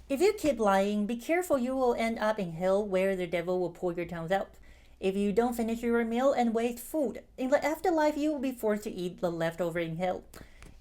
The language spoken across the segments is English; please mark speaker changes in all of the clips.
Speaker 1: If you keep lying, be careful, you will end up in hell where the devil will pull your tongues out. If you don't finish your meal and waste food, in the afterlife you will be forced to eat the leftover in hell.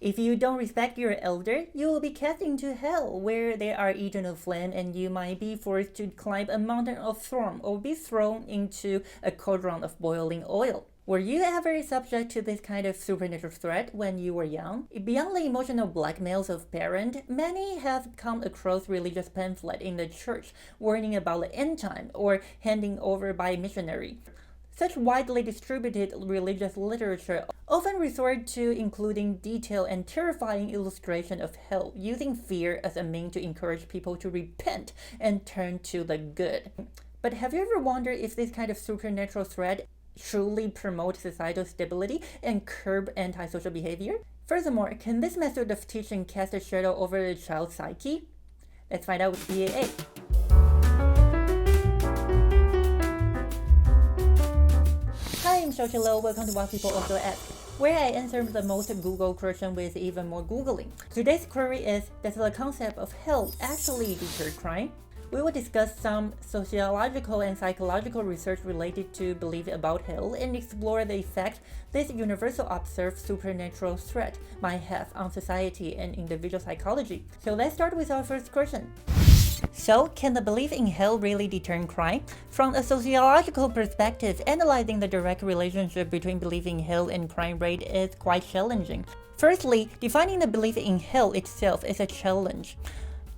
Speaker 1: If you don't respect your elder, you will be cast into hell, where there are eternal flame, and you might be forced to climb a mountain of thorn or be thrown into a cauldron of boiling oil. Were you ever subject to this kind of supernatural threat when you were young? Beyond the emotional blackmails of parents, many have come across religious pamphlets in the church warning about the end time or handing over by a missionary. Such widely distributed religious literature often resort to including detailed and terrifying illustration of hell, using fear as a means to encourage people to repent and turn to the good. But have you ever wondered if this kind of supernatural threat truly promote societal stability and curb antisocial behavior? Furthermore, can this method of teaching cast a shadow over the child's psyche? Let's find out with BAA. Hi, I'm Xochitl. Welcome to What People Also Ask, where I answer the most Googled question with even more Googling. Today's query is, does the concept of hell actually deter crime? We will discuss some sociological and psychological research related to belief about hell and explore the effect this universal observed supernatural threat might have on society and individual psychology. So let's start with our first question. So, can the belief in hell really deter crime? From a sociological perspective, analyzing the direct relationship between belief in hell and crime rate is quite challenging. Firstly, defining the belief in hell itself is a challenge.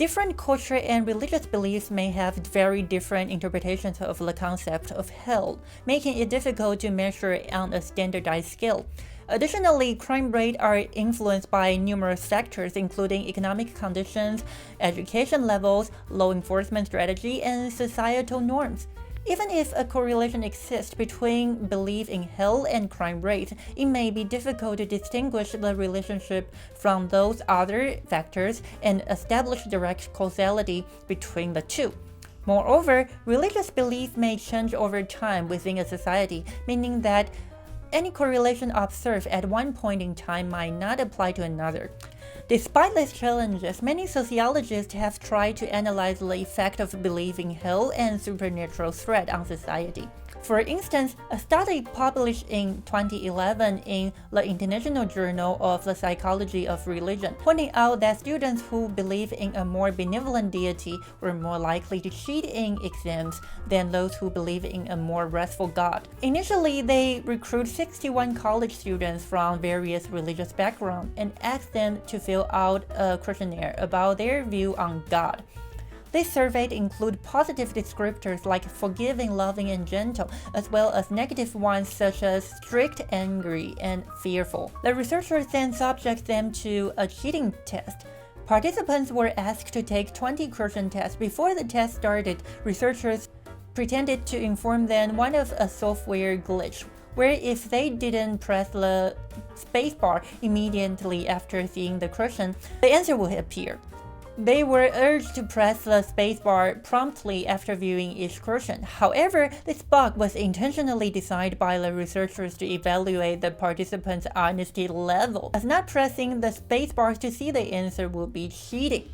Speaker 1: Different culture and religious beliefs may have very different interpretations of the concept of hell, making it difficult to measure on a standardized scale. Additionally, crime rates are influenced by numerous factors, including economic conditions, education levels, law enforcement strategy, and societal norms. Even if a correlation exists between belief in hell and crime rate, it may be difficult to distinguish the relationship from those other factors and establish direct causality between the two. Moreover, religious belief may change over time within a society, meaning that any correlation observed at one point in time might not apply to another. Despite these challenges, many sociologists have tried to analyze the effect of belief in hell and supernatural threat on society. For instance, a study published in 2011 in the International Journal of the Psychology of Religion pointed out that students who believe in a more benevolent deity were more likely to cheat in exams than those who believe in a more wrathful God. Initially, they recruited 61 college students from various religious backgrounds and asked them to fill out a questionnaire about their view on God. This survey includes positive descriptors like forgiving, loving, and gentle, as well as negative ones such as strict, angry, and fearful. The researchers then subject them to a cheating test. Participants were asked to take 20 question tests. Before the test started, researchers pretended to inform them one of a software glitch, where if they didn't press the spacebar immediately after seeing the question, the answer would appear. They were urged to press the spacebar promptly after viewing each question. However, this bug was intentionally designed by the researchers to evaluate the participants' honesty level, as not pressing the spacebar to see the answer would be cheating.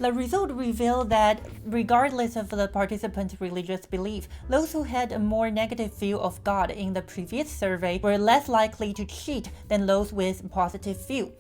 Speaker 1: The result revealed that, regardless of the participants' religious belief, those who had a more negative view of God in the previous survey were less likely to cheat than those with a positive view.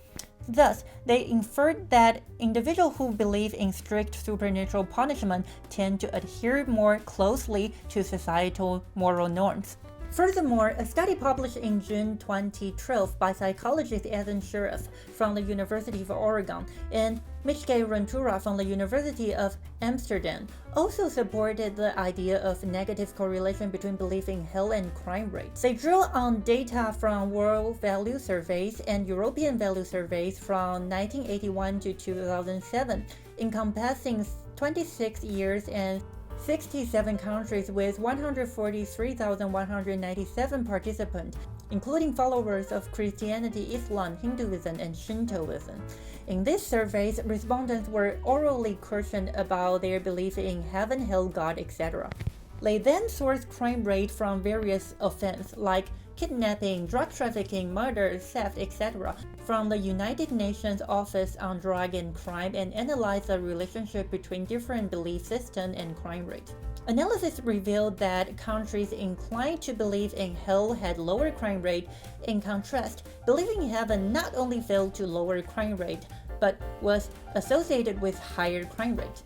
Speaker 1: Thus, they inferred that individuals who believe in strict supernatural punishment tend to adhere more closely to societal moral norms. Furthermore, a study published in June 2012 by psychologist Ethan Sheriff from the University of Oregon and Michke Rentura from the University of Amsterdam also supported the idea of negative correlation between belief in hell and crime rates. They drew on data from World Value Surveys and European Value Surveys from 1981 to 2007, encompassing 26 years and 67 countries with 143,197 participants, including followers of Christianity, Islam, Hinduism, and Shintoism. In these surveys, respondents were orally questioned about their belief in heaven, hell, God, etc. They then sourced crime rate from various offenses like kidnapping, drug trafficking, murder, theft, etc., from the United Nations Office on Drug and Crime and analyzed the relationship between different belief systems and crime rate. Analysis revealed that countries inclined to believe in hell had lower crime rate. In contrast, believing in heaven not only failed to lower crime rate, but was associated with higher crime rate.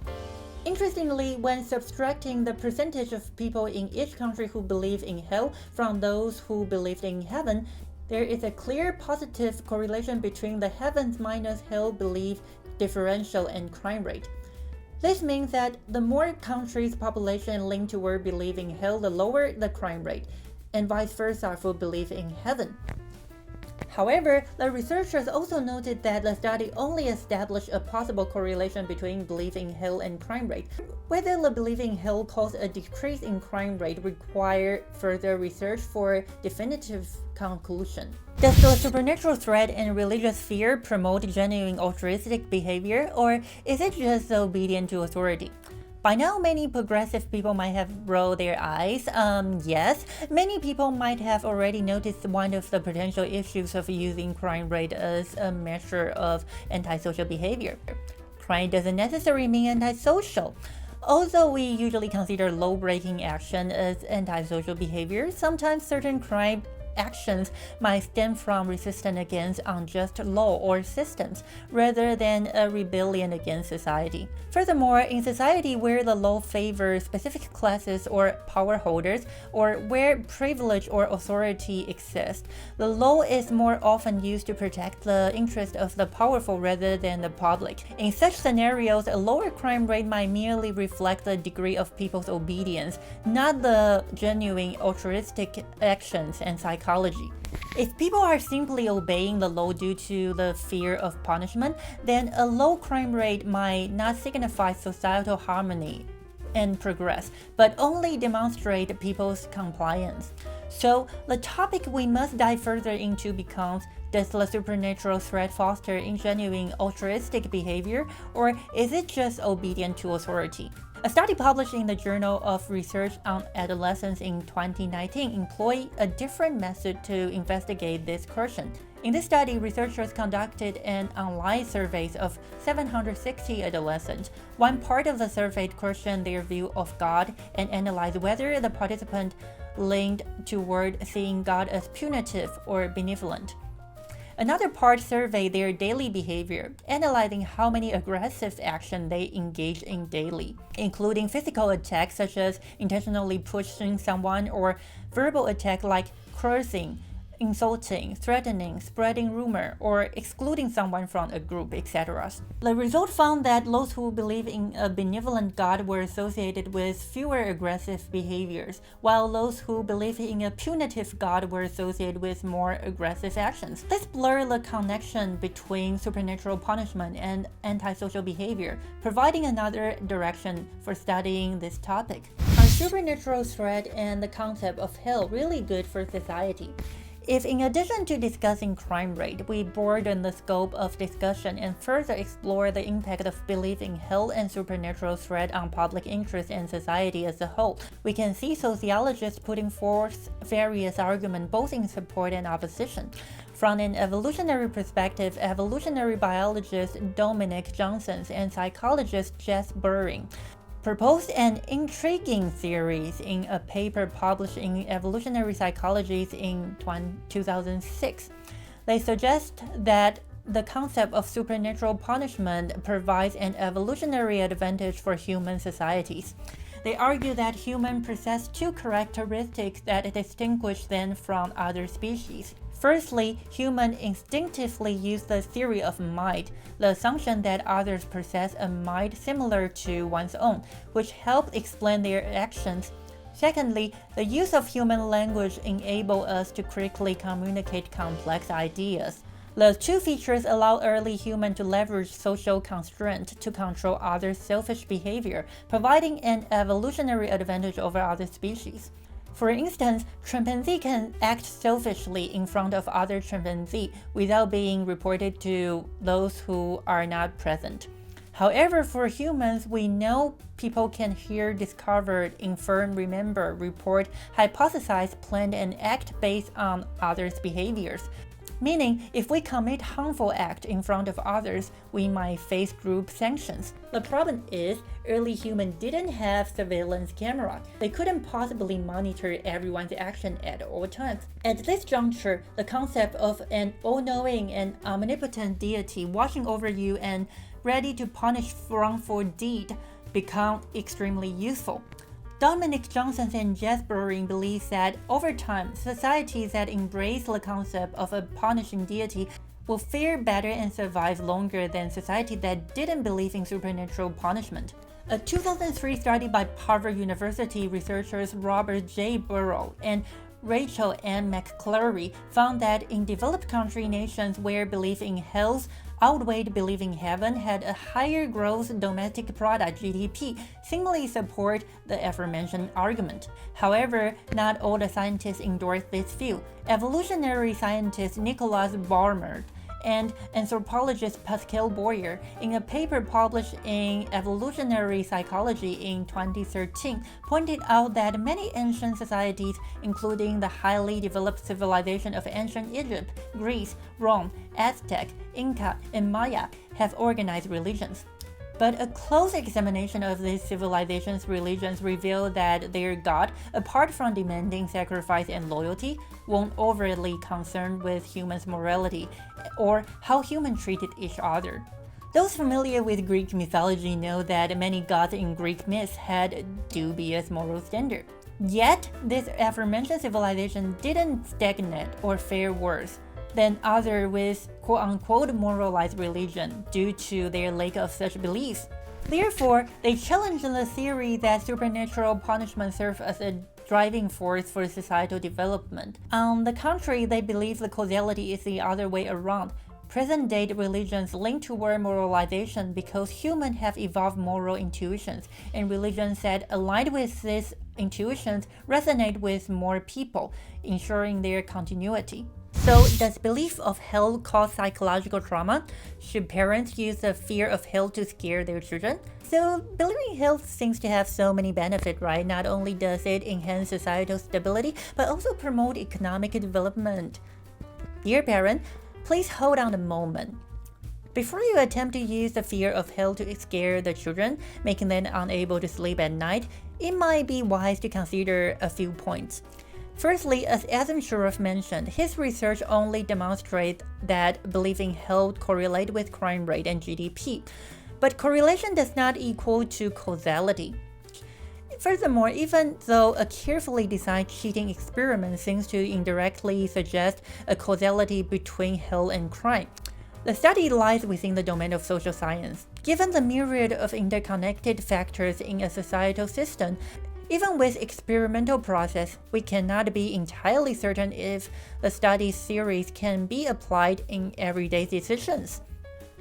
Speaker 1: Interestingly, when subtracting the percentage of people in each country who believe in hell from those who believed in heaven, there is a clear positive correlation between the heavens minus hell belief differential and crime rate. This means that the more countries' population linked toward believing in hell, the lower the crime rate, and vice versa for belief in heaven. However, the researchers also noted that the study only established a possible correlation between belief in hell and crime rate. Whether the belief in hell caused a decrease in crime rate required further research for definitive conclusion. Does the supernatural threat and religious fear promote genuine altruistic behavior, or is it just obedient to authority? By now, many progressive people might have rolled their eyes. Yes, many people might have already noticed one of the potential issues of using crime rate as a measure of antisocial behavior. Crime doesn't necessarily mean antisocial. Although we usually consider law-breaking action as antisocial behavior, sometimes certain crime actions might stem from resistance against unjust law or systems, rather than a rebellion against society. Furthermore, in society where the law favors specific classes or power holders, or where privilege or authority exists, the law is more often used to protect the interest of the powerful rather than the public. In such scenarios, a lower crime rate might merely reflect the degree of people's obedience, not the genuine altruistic actions and psychology. If people are simply obeying the law due to the fear of punishment, then a low crime rate might not signify societal harmony and progress, but only demonstrate people's compliance. So, the topic we must dive further into becomes: does the supernatural threat foster genuine altruistic behavior, or is it just obedient to authority? A study published in the Journal of Research on Adolescence in 2019 employed a different method to investigate this question. In this study, researchers conducted an online survey of 760 adolescents. One part of the survey questioned their view of God and analyzed whether the participant leaned toward seeing God as punitive or benevolent. Another part surveyed their daily behavior, analyzing how many aggressive actions they engage in daily, including physical attacks such as intentionally pushing someone, or verbal attacks like cursing, insulting, threatening, spreading rumor, or excluding someone from a group, etc. The result found that those who believe in a benevolent God were associated with fewer aggressive behaviors, while those who believe in a punitive God were associated with more aggressive actions. This blurred the connection between supernatural punishment and antisocial behavior, providing another direction for studying this topic. Are supernatural threat and the concept of hell really good for society? If in addition to discussing crime rate, we broaden the scope of discussion and further explore the impact of belief in hell and supernatural threat on public interest and society as a whole, we can see sociologists putting forth various arguments both in support and opposition. From an evolutionary perspective, evolutionary biologist Dominic Johnson and psychologist Jess Buring proposed an intriguing theory in a paper published in Evolutionary Psychology in 2006. They suggest that the concept of supernatural punishment provides an evolutionary advantage for human societies. They argue that humans possess two characteristics that distinguish them from other species. Firstly, humans instinctively use the theory of might, the assumption that others possess a might similar to one's own, which helps explain their actions. Secondly, the use of human language enables us to quickly communicate complex ideas. The two features allow early humans to leverage social constraint to control others' selfish behavior, providing an evolutionary advantage over other species. For instance, chimpanzees can act selfishly in front of other chimpanzees without being reported to those who are not present. However, for humans, we know people can hear, discover, infer, remember, report, hypothesize, plan, and act based on others' behaviors. meaning if we commit harmful act in front of others, we might face group sanctions. The problem is, early humans didn't have surveillance camera. They couldn't possibly monitor everyone's action at all times. At this juncture, the concept of an all-knowing and omnipotent deity watching over you and ready to punish wrongful deed become extremely useful. Dominic Johnson and Jess Bruin believe that over time, societies that embrace the concept of a punishing deity will fare better and survive longer than societies that didn't believe in supernatural punishment. A 2003 study by Harvard University researchers Robert J. Burrow and Rachel M. McClary found that in developed country nations where belief in hell outweighed belief in heaven had a higher gross domestic product (GDP), seemingly support the aforementioned argument. However, not all the scientists endorse this view. Evolutionary scientist Nicholas Barnard and anthropologist Pascal Boyer, in a paper published in Evolutionary Psychology in 2013, pointed out that many ancient societies, including the highly developed civilization of ancient Egypt, Greece, Rome, Aztec, Inca, and Maya, have organized religions. But a close examination of these civilizations' religions revealed that their god, apart from demanding sacrifice and loyalty, weren't overtly concerned with humans' morality or how humans treated each other. Those familiar with Greek mythology know that many gods in Greek myths had dubious moral standards. Yet, this aforementioned civilization didn't stagnate or fare worse than others with quote-unquote moralized religion due to their lack of such beliefs. Therefore, they challenged the theory that supernatural punishment serves as a driving force for societal development. On the contrary, they believe the causality is the other way around. Present-day religions link toward moralization because humans have evolved moral intuitions, and religions that align with these intuitions resonate with more people, ensuring their continuity. So, does belief of hell cause psychological trauma? Should parents use the fear of hell to scare their children? So, believing in hell seems to have so many benefits, right? Not only does it enhance societal stability, but also promote economic development. Dear parent, please hold on a moment. Before you attempt to use the fear of hell to scare the children, making them unable to sleep at night, it might be wise to consider a few points. Firstly, as Adam Shurov mentioned, his research only demonstrates that belief in hell correlates with crime rate and GDP, but correlation does not equal to causality. Furthermore, even though a carefully designed cheating experiment seems to indirectly suggest a causality between hell and crime, the study lies within the domain of social science. Given the myriad of interconnected factors in a societal system, even with experimental process, we cannot be entirely certain if the study's theories can be applied in everyday decisions.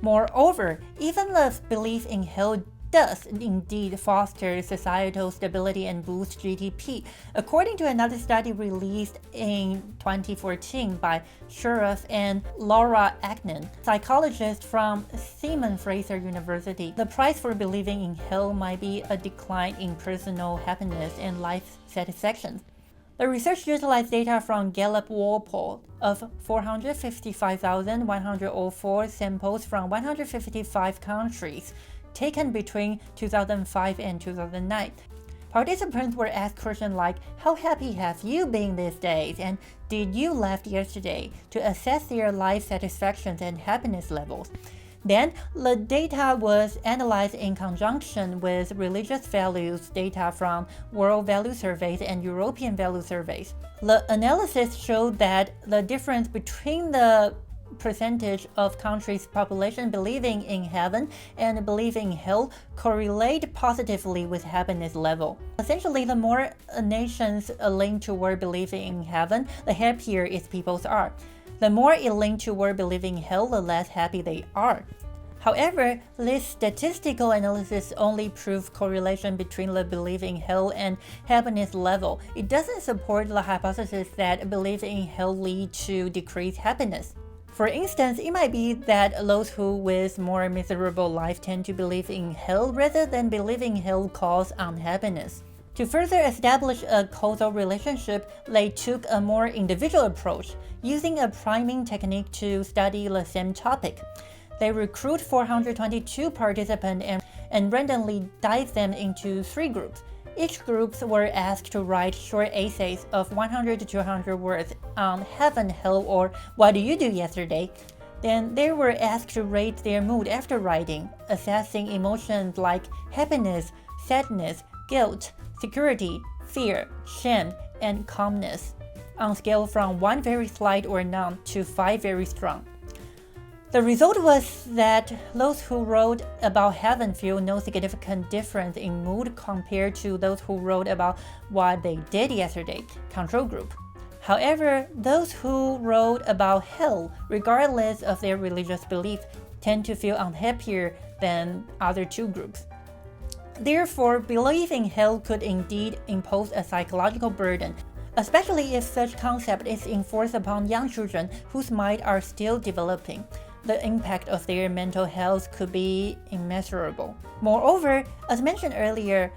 Speaker 1: Moreover, even the belief in hell does indeed foster societal stability and boost GDP. According to another study released in 2014 by Shurov and Laura Agnon, psychologists from Simon Fraser University, the price for believing in hell might be a decline in personal happiness and life satisfaction. The research utilized data from Gallup Walpole of 455,104 samples from 155 countries, taken between 2005 and 2009. Participants were asked questions like, "How happy have you been these days?" and "Did you laugh yesterday?" to assess their life satisfaction and happiness levels. Then, the data was analyzed in conjunction with religious values data from World Value Surveys and European Value Surveys. The analysis showed that the difference between the percentage of countries' population believing in heaven and believing in hell correlate positively with happiness level. Essentially, the more nations link toward believing in heaven, the happier its peoples are. The more it links toward believing in hell, the less happy they are. However, this statistical analysis only proves correlation between the belief in hell and happiness level. It doesn't support the hypothesis that believing in hell leads to decreased happiness. For instance, it might be that those who with more miserable life tend to believe in hell rather than believing hell cause unhappiness. To further establish a causal relationship, they took a more individual approach, using a priming technique to study the same topic. They recruit 422 participants and randomly divide them into 3 groups. Each group were asked to write short essays of 100 to 200 words on heaven, hell, or what did you do yesterday? Then they were asked to rate their mood after writing, assessing emotions like happiness, sadness, guilt, security, fear, shame, and calmness, on a scale from 1 very slight or none to 5 very strong. The result was that those who wrote about heaven feel no significant difference in mood compared to those who wrote about what they did yesterday, control group. However, those who wrote about hell, regardless of their religious belief, tend to feel unhappier than other 2 groups. Therefore, belief in hell could indeed impose a psychological burden, especially if such concept is enforced upon young children whose minds are still developing. The impact of their mental health could be immeasurable. Moreover, as mentioned earlier,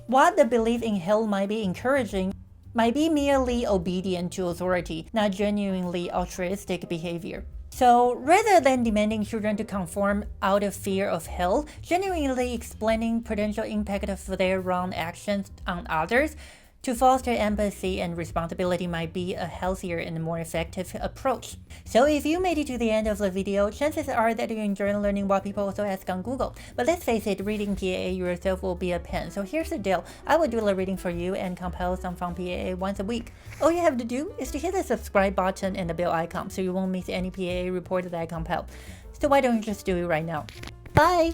Speaker 1: what the belief in hell might be encouraging might be merely obedient to authority, not genuinely altruistic behavior. So rather than demanding children to conform out of fear of hell, genuinely explaining potential impact of their wrong actions on others, to foster empathy and responsibility might be a healthier and more effective approach. So if you made it to the end of the video, chances are that you enjoy learning what people also ask on Google. But let's face it, reading PAA yourself will be a pain. So here's the deal. I will do the reading for you and compile some from PAA once a week. All you have to do is to hit the subscribe button and the bell icon so you won't miss any PAA report that I compile. So why don't you just do it right now? Bye!